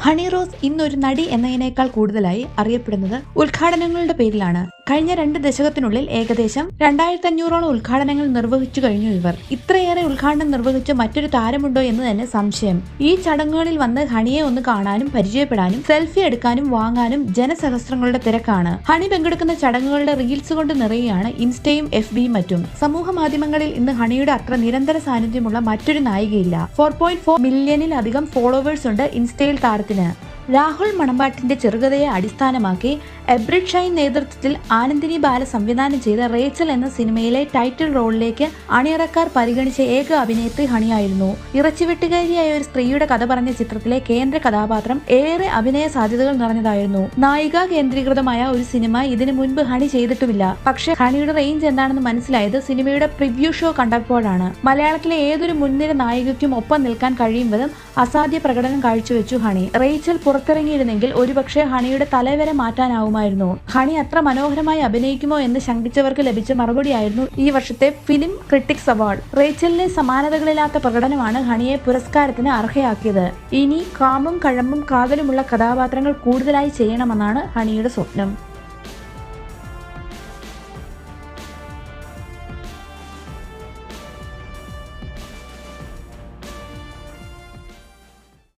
ഹണി റോസ് ഇന്നൊരു നടി എന്നതിനേക്കാൾ കൂടുതലായി അറിയപ്പെടുന്നത് ഉദ്ഘാടനങ്ങളുടെ പേരിലാണ്. കഴിഞ്ഞ 2 ദശകത്തിനുള്ളിൽ ഏകദേശം 2500ഓളം ഉദ്ഘാടനങ്ങൾ നിർവഹിച്ചു കഴിഞ്ഞു ഇവർ. ഇത്രയേറെ ഉദ്ഘാടനം നിർവഹിച്ച മറ്റൊരു താരമുണ്ടോ എന്ന് തന്നെ സംശയം. ഈ ചടങ്ങുകളിൽ വന്ന് ഹണിയെ ഒന്ന് കാണാനും പരിചയപ്പെടാനും സെൽഫി എടുക്കാനും വാങ്ങാനും ജനസഹസ്രങ്ങളുടെ തിരക്കാണ്. ഹണി പങ്കെടുക്കുന്ന ചടങ്ങുകളുടെ റീൽസ് കൊണ്ട് നിറയുകയാണ് ഇൻസ്റ്റയും FBയും മറ്റും. സമൂഹ മാധ്യമങ്ങളിൽ ഇന്ന് ഹണിയുടെ അത്ര നിരന്തര സാന്നിധ്യമുള്ള മറ്റൊരു നായികയില്ല. 4.4 മില്യണിലധികം ഫോളോവേഴ്സ് ഉണ്ട് ഇൻസ്റ്റയിൽ താരത്തിന്. രാഹുൽ മണമ്പാട്ടിന്റെ ചെറുകഥയെ അടിസ്ഥാനമാക്കി എബ്രിഡ് ഷൈൻ നേതൃത്വത്തിൽ ആനന്ദിനി ബാല സംവിധാനം ചെയ്ത റേച്ചൽ എന്ന സിനിമയിലെ ടൈറ്റിൽ റോളിലേക്ക് അണിയറക്കാർ പരിഗണിച്ച ഏക അഭിനേത്രി ഹണിയായിരുന്നു. ഇറച്ചിവെട്ടുകാരിയായ ഒരു സ്ത്രീയുടെ കഥ പറഞ്ഞ ചിത്രത്തിലെ കേന്ദ്ര കഥാപാത്രം ഏറെ അഭിനയ സാധ്യതകൾ നിറഞ്ഞതായിരുന്നു. നായിക കേന്ദ്രീകൃതമായ ഒരു സിനിമ ഇതിനു മുൻപ് ഹണി ചെയ്തിട്ടുമില്ല. പക്ഷേ ഹണിയുടെ റേഞ്ച് എന്താണെന്ന് മനസ്സിലായത് സിനിമയുടെ പ്രിവ്യൂ ഷോ കണ്ടപ്പോഴാണ്. മലയാളത്തിലെ ഏതൊരു മുൻനിര നായികയ്ക്കും ഒപ്പം നിൽക്കാൻ കഴിയും വിധം അസാധ്യ പ്രകടനം കാഴ്ചവെച്ചു ഹണി. റേച്ചൽ പുറത്തിറങ്ങിയിരുന്നെങ്കിൽ ഒരുപക്ഷെ ഹണിയുടെ തലവരെ മാറ്റാനാവുമായിരുന്നു. ഹണി അത്ര മനോഹരമായി അഭിനയിക്കുമോ എന്ന് ശങ്കിച്ചവർക്ക് ലഭിച്ച മറുപടിയായിരുന്നു ഈ വർഷത്തെ ഫിലിം ക്രിട്ടിക്സ് അവാർഡ്. റേച്ചലിലെ സമാനതകളില്ലാത്ത പ്രകടനമാണ് ഹണിയെ പുരസ്കാരത്തിന് അർഹയാക്കിയത്. ഇനി കാമും കഴമ്പും കാതലുമുള്ള കഥാപാത്രങ്ങൾ കൂടുതലായി ചെയ്യണമെന്നാണ് ഹണിയുടെ സ്വപ്നം.